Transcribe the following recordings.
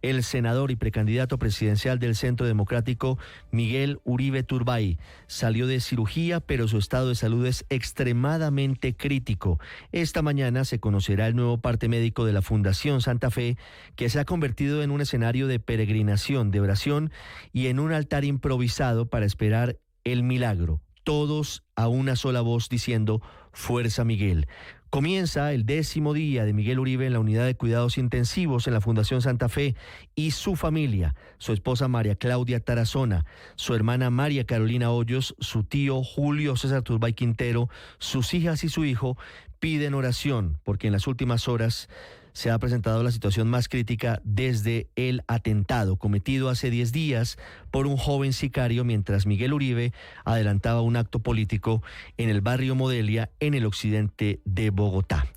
el senador y precandidato presidencial del Centro Democrático, Miguel Uribe Turbay, salió de cirugía, pero su estado de salud es extremadamente crítico. Esta mañana se conocerá el nuevo parte médico de la Fundación Santa Fe, que se ha convertido en un escenario de peregrinación, de oración y en un altar improvisado para esperar el milagro. Todos a una sola voz diciendo: Fuerza Miguel. Comienza el 10º día de Miguel Uribe en la unidad de cuidados intensivos en la Fundación Santa Fe, y su familia, su esposa María Claudia Tarazona, su hermana María Carolina Hoyos, su tío Julio César Turbay Quintero, sus hijas y su hijo piden oración, porque en las últimas horas se ha presentado la situación más crítica desde el atentado cometido hace 10 días por un joven sicario mientras Miguel Uribe adelantaba un acto político en el barrio Modelia, en el occidente de Bogotá.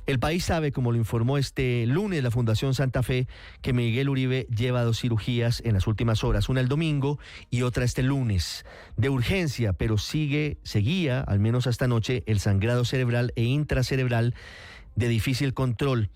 El país sabe, como lo informó este lunes la Fundación Santa Fe, que Miguel Uribe lleva 2 cirugías en las últimas horas, una el domingo y otra este lunes, de urgencia, pero seguía, al menos hasta anoche, el sangrado cerebral e intracerebral de difícil control.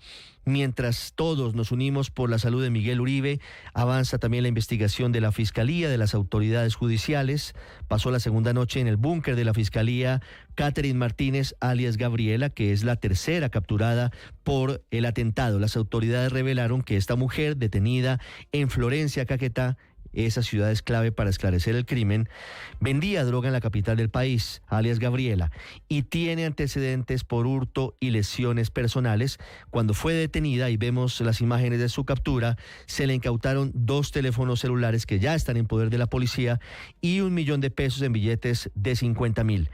Mientras todos nos unimos por la salud de Miguel Uribe, avanza también la investigación de la Fiscalía, de las autoridades judiciales. Pasó la segunda noche en el búnker de la Fiscalía Catherine Martínez, alias Gabriela, que es la tercera capturada por el atentado. Las autoridades revelaron que esta mujer, detenida en Florencia, Caquetá, esa ciudad es clave para esclarecer el crimen, vendía droga en la capital del país, alias Gabriela, y tiene antecedentes por hurto y lesiones personales. Cuando fue detenida, y vemos las imágenes de su captura, se le incautaron 2 teléfonos celulares que ya están en poder de la policía y $1 millón en billetes de 50.000.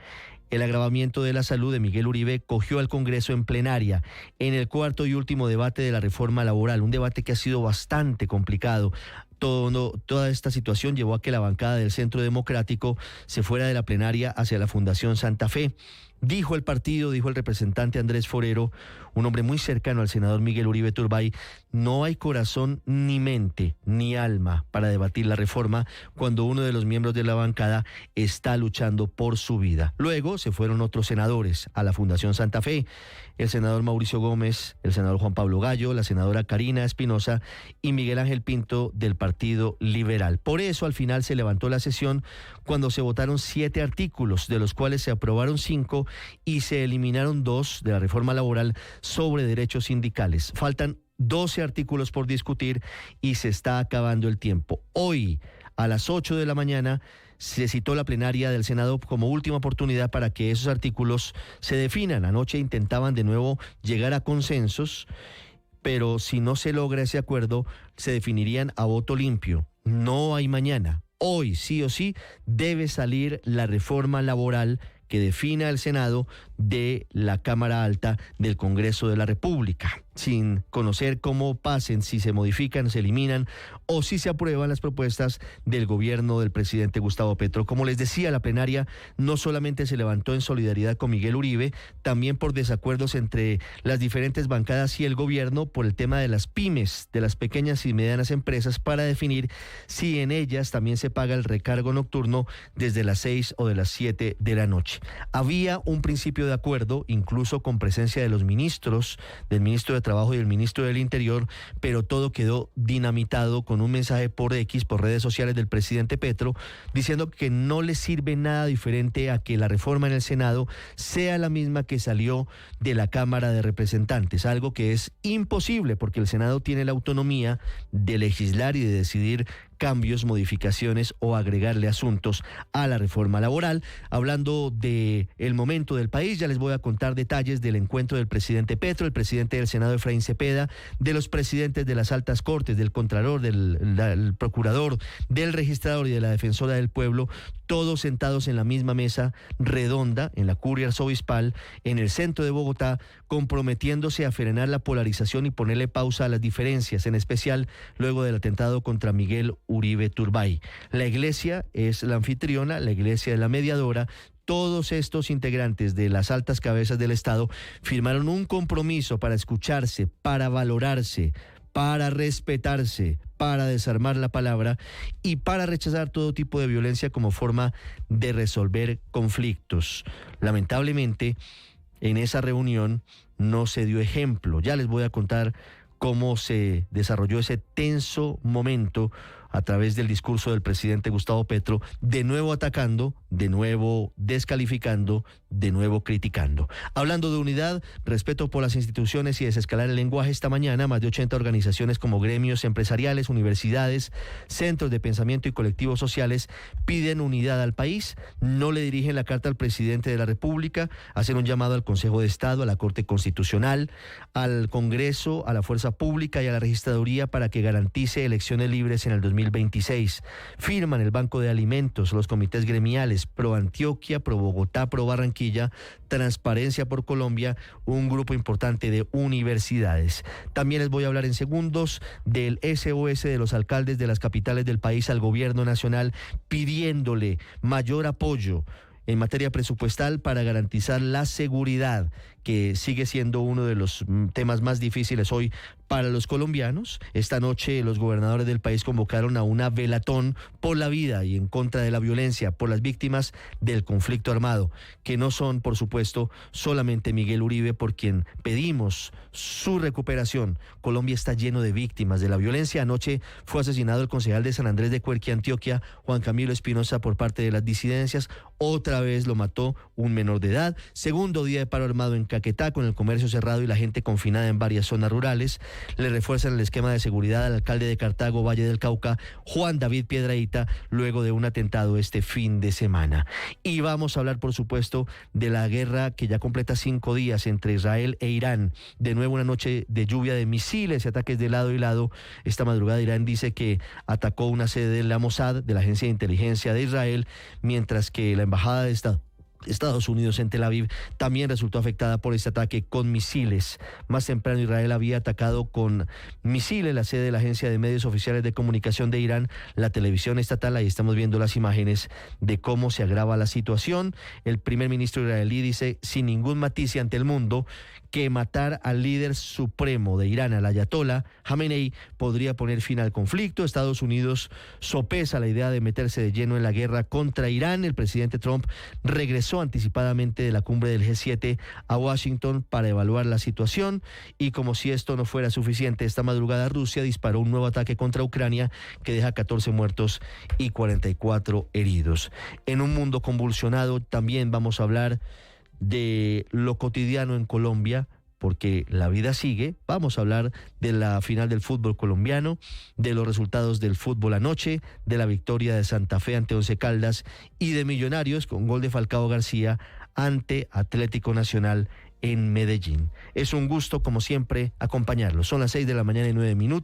El agravamiento de la salud de Miguel Uribe cogió al Congreso en plenaria en el cuarto y último debate de la reforma laboral, un debate que ha sido bastante complicado. Toda esta situación llevó a que la bancada del Centro Democrático se fuera de la plenaria hacia la Fundación Santa Fe. Dijo el representante Andrés Forero, un hombre muy cercano al senador Miguel Uribe Turbay: no hay corazón ni mente ni alma para debatir la reforma cuando uno de los miembros de la bancada está luchando por su vida. Luego se fueron otros senadores a la Fundación Santa Fe, el senador Mauricio Gómez, el senador Juan Pablo Gallo, la senadora Karina Espinosa y Miguel Ángel Pinto del Partido Liberal. Por eso al final se levantó la sesión cuando se votaron 7 artículos, de los cuales se aprobaron 5 y se eliminaron 2 de la reforma laboral sobre derechos sindicales. Faltan 12 artículos por discutir y se está acabando el tiempo. Hoy, a las 8 de la mañana, se citó la plenaria del Senado como última oportunidad para que esos artículos se definan. Anoche intentaban de nuevo llegar a consensos, pero si no se logra ese acuerdo, se definirían a voto limpio. No hay mañana. Hoy, sí o sí, debe salir la reforma laboral que defina el Senado de la Cámara Alta del Congreso de la República, sin conocer cómo pasen, si se modifican, se eliminan o si se aprueban las propuestas del gobierno del presidente Gustavo Petro. Como les decía, la plenaria no solamente se levantó en solidaridad con Miguel Uribe, también por desacuerdos entre las diferentes bancadas y el gobierno por el tema de las pymes, de las pequeñas y medianas empresas, para definir si en ellas también se paga el recargo nocturno desde las 6 o de las 7 de la noche. Había un principio de acuerdo, incluso con presencia de los ministros, del ministro de Trabajo y del ministro del Interior, pero todo quedó dinamitado con un mensaje por X, por redes sociales del presidente Petro, diciendo que no le sirve nada diferente a que la reforma en el Senado sea la misma que salió de la Cámara de Representantes, algo que es imposible porque el Senado tiene la autonomía de legislar y de decidir cambios, modificaciones o agregarle asuntos a la reforma laboral. Hablando de el momento del país, ya les voy a contar detalles del encuentro del presidente Petro, el presidente del Senado Efraín Cepeda, de los presidentes de las altas cortes, del contralor, del procurador, del registrador y de la defensora del pueblo, todos sentados en la misma mesa redonda en la curia arzobispal en el centro de Bogotá, comprometiéndose a frenar la polarización y ponerle pausa a las diferencias, en especial luego del atentado contra Miguel Uribe Turbay. La iglesia es la anfitriona, la iglesia es la mediadora. Todos estos integrantes de las altas cabezas del Estado firmaron un compromiso para escucharse, para valorarse, para respetarse, para desarmar la palabra y para rechazar todo tipo de violencia como forma de resolver conflictos. Lamentablemente, en esa reunión no se dio ejemplo. Ya les voy a contar cómo se desarrolló ese tenso momento a través del discurso del presidente Gustavo Petro, de nuevo atacando, de nuevo descalificando, de nuevo criticando. Hablando de unidad, respeto por las instituciones y desescalar el lenguaje, esta mañana más de 80 organizaciones como gremios empresariales, universidades, centros de pensamiento y colectivos sociales piden unidad al país, no le dirigen la carta al presidente de la República, hacen un llamado al Consejo de Estado, a la Corte Constitucional, al Congreso, a la Fuerza Pública y a la Registraduría para que garantice elecciones libres en el 2026. Firman el Banco de Alimentos, los comités gremiales, Pro Antioquia, Pro Bogotá, Pro Barranquilla, Transparencia por Colombia, un grupo importante de universidades. También les voy a hablar en segundos del SOS de los alcaldes de las capitales del país al gobierno nacional, pidiéndole mayor apoyo en materia presupuestal para garantizar la seguridad, que sigue siendo uno de los temas más difíciles hoy para los colombianos. Esta noche los gobernadores del país convocaron a una velatón por la vida y en contra de la violencia, por las víctimas del conflicto armado, que no son, por supuesto, solamente Miguel Uribe, por quien pedimos su recuperación. Colombia está lleno de víctimas de la violencia. Anoche fue asesinado el concejal de San Andrés de Cuerqui, Antioquia, Juan Camilo Espinosa, por parte de las disidencias. Otra vez lo mató un menor de edad. Segundo día de paro armado en Caquetá, con el comercio cerrado y la gente confinada en varias zonas rurales. Le refuerzan el esquema de seguridad al alcalde de Cartago, Valle del Cauca, Juan David Piedrahíta, luego de un atentado este fin de semana. Y vamos a hablar, por supuesto, de la guerra que ya completa 5 días entre Israel e Irán. De nuevo una noche de lluvia de misiles y ataques de lado y lado. Esta madrugada Irán dice que atacó una sede de la Mossad, de la Agencia de Inteligencia de Israel, mientras que la embajada de Estados Unidos en Tel Aviv también resultó afectada por este ataque con misiles. Más temprano Israel había atacado con misiles la sede de la Agencia de Medios Oficiales de Comunicación de Irán, la televisión estatal. Ahí estamos viendo las imágenes de cómo se agrava la situación. El primer ministro israelí dice sin ningún matiz y ante el mundo que matar al líder supremo de Irán, al ayatolá Jamenei, podría poner fin al conflicto. Estados Unidos sopesa la idea de meterse de lleno en la guerra contra Irán. El presidente Trump regresó anticipadamente de la cumbre del G7 a Washington para evaluar la situación, y como si esto no fuera suficiente, esta madrugada Rusia disparó un nuevo ataque contra Ucrania que deja 14 muertos y 44 heridos. En un mundo convulsionado también vamos a hablar de lo cotidiano en Colombia, porque la vida sigue. Vamos a hablar de la final del fútbol colombiano, de los resultados del fútbol anoche, de la victoria de Santa Fe ante Once Caldas y de Millonarios con gol de Falcao García ante Atlético Nacional en Medellín. Es un gusto, como siempre, acompañarlos. Son las 6:09 a.m.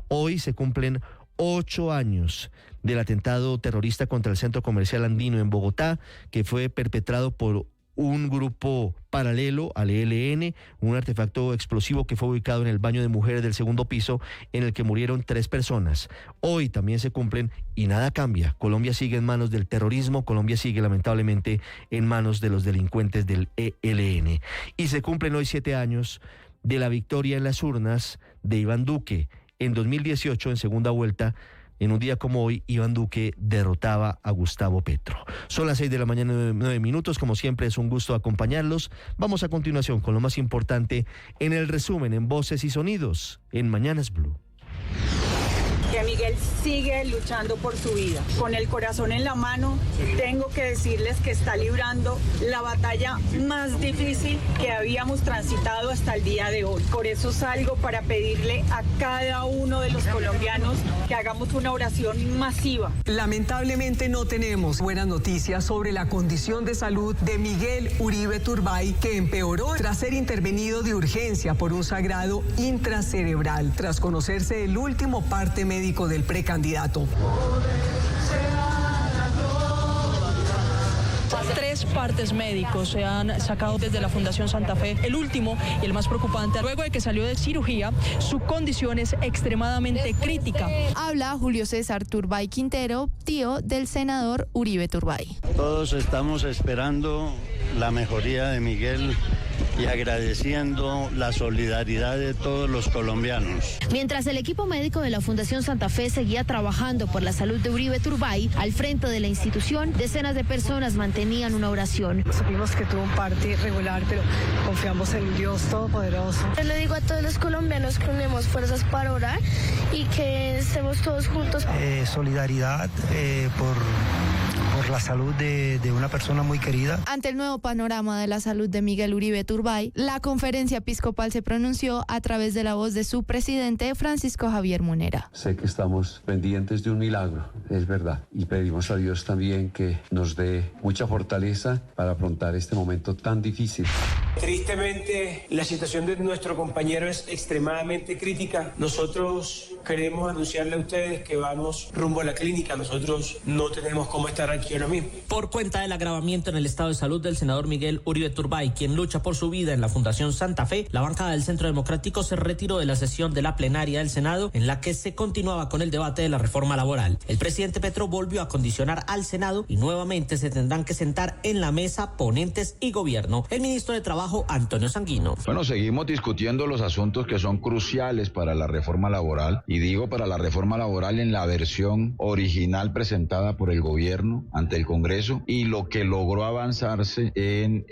Hoy se cumplen 8 años del atentado terrorista contra el Centro Comercial Andino en Bogotá, que fue perpetrado por un grupo paralelo al ELN, un artefacto explosivo que fue ubicado en el baño de mujeres del segundo piso, en el que murieron 3 personas. Hoy también se cumplen y nada cambia. Colombia sigue en manos del terrorismo, Colombia sigue lamentablemente en manos de los delincuentes del ELN. Y se cumplen hoy 7 años de la victoria en las urnas de Iván Duque. En 2018, en segunda vuelta, en un día como hoy, Iván Duque derrotaba a Gustavo Petro. Son las 6:09 a.m. Como siempre, es un gusto acompañarlos. Vamos a continuación con lo más importante en el resumen en Voces y Sonidos en Mañanas Blue. Que Miguel sigue luchando por su vida. Con el corazón en la mano, tengo que decirles que está librando la batalla más difícil que habíamos transitado hasta el día de hoy. Por eso salgo para pedirle a cada uno de los colombianos que hagamos una oración masiva. Lamentablemente no tenemos buenas noticias sobre la condición de salud de Miguel Uribe Turbay, que empeoró tras ser intervenido de urgencia por un sangrado intracerebral, tras conocerse el último parte médico del precandidato. 3 partes médicos se han sacado desde la Fundación Santa Fe. El último y el más preocupante, luego de que salió de cirugía, su condición es extremadamente crítica. Habla Julio César Turbay Quintero, tío del senador Uribe Turbay. Todos estamos esperando la mejoría de Miguel y agradeciendo la solidaridad de todos los colombianos. Mientras el equipo médico de la Fundación Santa Fe seguía trabajando por la salud de Uribe Turbay, al frente de la institución, decenas de personas mantenían una oración. Supimos que tuvo un parte irregular, pero confiamos en Dios Todopoderoso. Yo le digo a todos los colombianos que unemos fuerzas para orar y que estemos todos juntos. Solidaridad por la salud de una persona muy querida. Ante el nuevo panorama de la salud de Miguel Uribe Turbay, la conferencia episcopal se pronunció a través de la voz de su presidente, Francisco Javier Munera. Sé que estamos pendientes de un milagro, es verdad, y pedimos a Dios también que nos dé mucha fortaleza para afrontar este momento tan difícil. Tristemente, la situación de nuestro compañero es extremadamente crítica. Nosotros queremos anunciarle a ustedes que vamos rumbo a la clínica. Nosotros no tenemos cómo estar aquí ahora mismo. Por cuenta del agravamiento en el estado de salud del senador Miguel Uribe Turbay, quien lucha por su vida en la Fundación Santa Fe, la bancada del Centro Democrático se retiró de la sesión de la plenaria del Senado en la que se continuaba con el debate de la reforma laboral. El presidente Petro volvió a condicionar al Senado y nuevamente se tendrán que sentar en la mesa ponentes y gobierno. El ministro de Trabajo, Antonio Sanguino. Bueno, seguimos discutiendo los asuntos que son cruciales para la reforma laboral, y digo para la reforma laboral en la versión original presentada por el gobierno ante el Congreso y lo que logró avanzarse en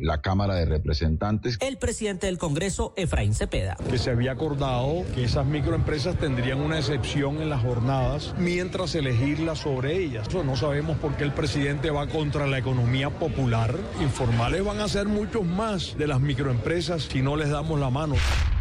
la Cámara de Representantes. El presidente del Congreso, Efraín Cepeda. Que se había acordado que esas microempresas tendrían una excepción en las jornadas mientras se legisla sobre ellas. Eso no sabemos por qué el presidente va contra la economía popular. Informales van a ser muchos más de las microempresas si no les damos la mano.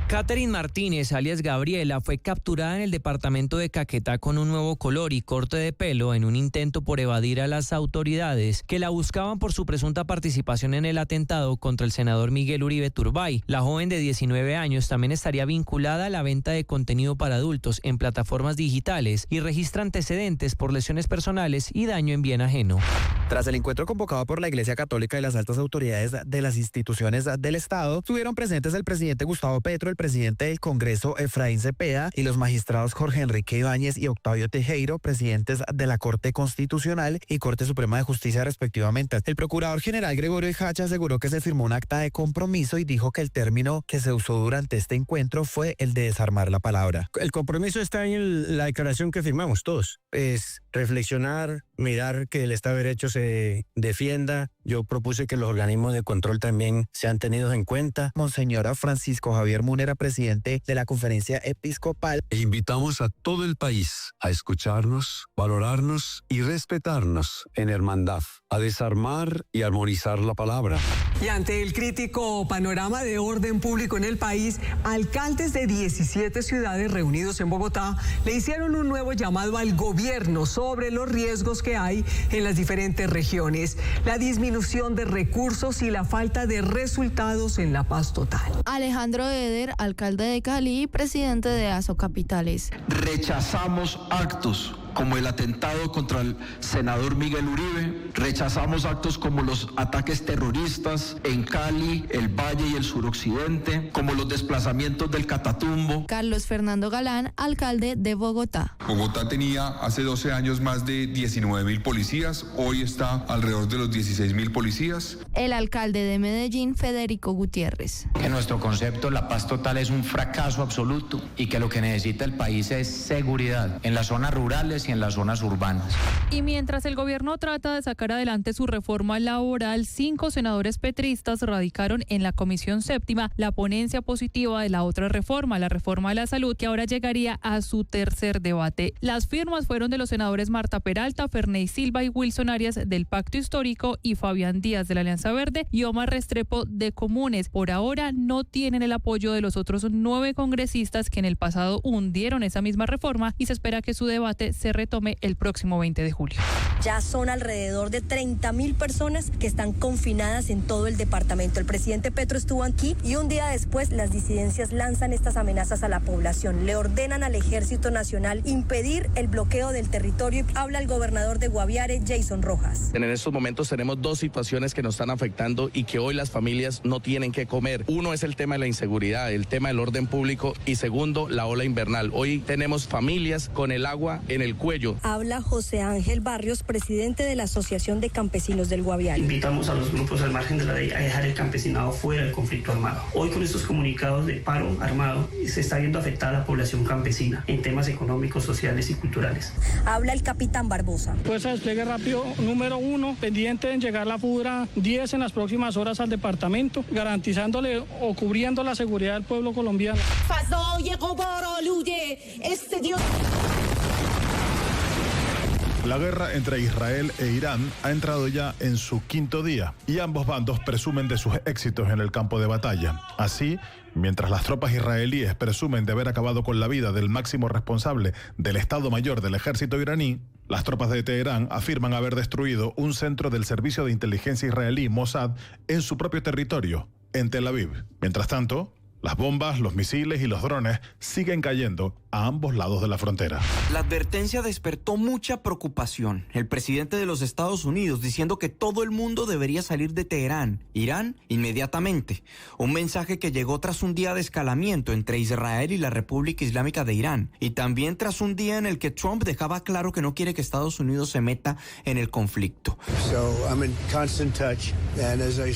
Catherine Martínez, alias Gabriela, fue capturada en el departamento de Caquetá con un nuevo color y corte de pelo en un intento por evadir a las autoridades que la buscaban por su presunta participación en el atentado contra el senador Miguel Uribe Turbay. La joven de 19 años también estaría vinculada a la venta de contenido para adultos en plataformas digitales y registra antecedentes por lesiones personales y daño en bien ajeno. Tras el encuentro convocado por la Iglesia Católica y las altas autoridades de las instituciones del Estado, estuvieron presentes el presidente Gustavo Petro, el presidente del Congreso Efraín Cepeda y los magistrados Jorge Enrique Ibáñez y Octavio Tejero, presidentes de la Corte Constitucional y Corte Suprema de Justicia respectivamente. El procurador general Gregorio Ijacha aseguró que se firmó un acta de compromiso y dijo que el término que se usó durante este encuentro fue el de desarmar la palabra. El compromiso está en la declaración que firmamos todos. Es reflexionar, mirar que el Estado de Derecho se defienda. Yo propuse que los organismos de control también sean tenidos en cuenta. Monseñor Francisco Javier Munera, presidente de la Conferencia Episcopal. Invitamos a todo el país a escucharnos, valorarnos y respetarnos en hermandad, a desarmar y armonizar la palabra. Y ante el crítico panorama de orden público en el país, alcaldes de 17 ciudades reunidos en Bogotá le hicieron un nuevo llamado al gobierno sobre los riesgos que hay en las diferentes regiones, la disminución de recursos y la falta de resultados en la paz total. Alejandro Eder, alcalde de Cali y presidente de ASO Capitales. Rechazamos actos como el atentado contra el senador Miguel Uribe, rechazamos actos como los ataques terroristas en Cali, el Valle y el suroccidente, como los desplazamientos del Catatumbo. Carlos Fernando Galán, alcalde de Bogotá. Bogotá tenía hace 12 años más de 19.000 policías, hoy está alrededor de los 16.000 policías. El alcalde de Medellín, Federico Gutiérrez. En nuestro concepto, la paz total es un fracaso absoluto y que lo que necesita el país es seguridad en las zonas rurales y en las zonas urbanas. Y mientras el gobierno trata de sacar adelante su reforma laboral, 5 senadores petristas radicaron en la Comisión Séptima la ponencia positiva de la otra reforma, la reforma de la salud, que ahora llegaría a su tercer debate. Las firmas fueron de los senadores Marta Peralta, Ferney Silva y Wilson Arias del Pacto Histórico y Fabián Díaz de la Alianza Verde y Omar Restrepo de Comunes. Por ahora no tienen el apoyo de los otros 9 congresistas que en el pasado hundieron esa misma reforma y se espera que su debate se retome el próximo 20 de julio. Ya son alrededor de 30.000 personas que están confinadas en todo el departamento. El presidente Petro estuvo aquí y un día después las disidencias lanzan estas amenazas a la población. Le ordenan al Ejército Nacional impedir el bloqueo del territorio. Habla el gobernador de Guaviare, Jason Rojas. En estos momentos tenemos 2 situaciones que nos están afectando y que hoy las familias no tienen que comer. Uno es el tema de la inseguridad, el tema del orden público y segundo, la ola invernal. Hoy tenemos familias con el agua en el cuello. Habla José Ángel Barrios, presidente de la Asociación de Campesinos del Guaviare. Invitamos a los grupos al margen de la ley a dejar el campesinado fuera del conflicto armado. Hoy con estos comunicados de paro armado se está viendo afectada la población campesina en temas económicos, sociales y culturales. Habla el capitán Barbosa. Fuerza de Despliegue Rápido número 1, pendiente en llegar la FUDRA 10 en las próximas horas al departamento, garantizándole o cubriendo la seguridad del pueblo colombiano. La guerra entre Israel e Irán ha entrado ya en su quinto día y ambos bandos presumen de sus éxitos en el campo de batalla. Así, mientras las tropas israelíes presumen de haber acabado con la vida del máximo responsable del Estado Mayor del ejército iraní, las tropas de Teherán afirman haber destruido un centro del servicio de inteligencia israelí Mossad en su propio territorio, en Tel Aviv. Mientras tanto, las bombas, los misiles y los drones siguen cayendo a ambos lados de la frontera. La advertencia despertó mucha preocupación. El presidente de los Estados Unidos diciendo que todo el mundo debería salir de Teherán, Irán, inmediatamente. Un mensaje que llegó tras un día de escalamiento entre Israel y la República Islámica de Irán. Y también tras un día en el que Trump dejaba claro que no quiere que Estados Unidos se meta en el conflicto.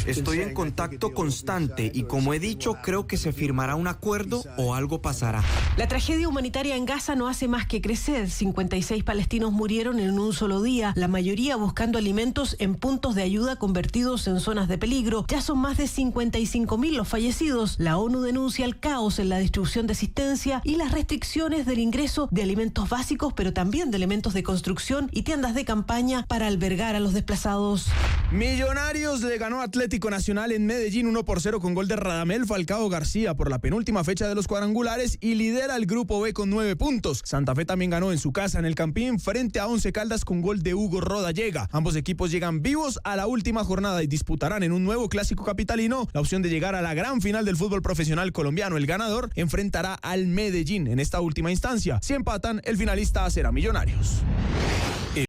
Estoy en contacto constante y, como he dicho, creo que se firmará un acuerdo o algo pasará. La tragedia humanitaria en Gaza no hace más que crecer. 56 palestinos murieron en un solo día, la mayoría buscando alimentos en puntos de ayuda convertidos en zonas de peligro. Ya son más de 55.000 los fallecidos. La ONU denuncia el caos en la distribución de asistencia y las restricciones del ingreso de alimentos básicos, pero también de elementos de construcción y tiendas de campaña para albergar a los desplazados. Millonarios le ganó a Atlético Nacional en Medellín 1-0 con gol de Radamel Falcao García por la penúltima fecha de los cuadrangulares y lidera el Grupo B con 9 puntos. Santa Fe también ganó en su casa en el Campín frente a Once Caldas con gol de Hugo Rodallega. Ambos equipos llegan vivos a la última jornada y disputarán en un nuevo clásico capitalino la opción de llegar a la gran final del fútbol profesional colombiano. El ganador enfrentará al Medellín en esta última instancia. Si empatan, el finalista será Millonarios.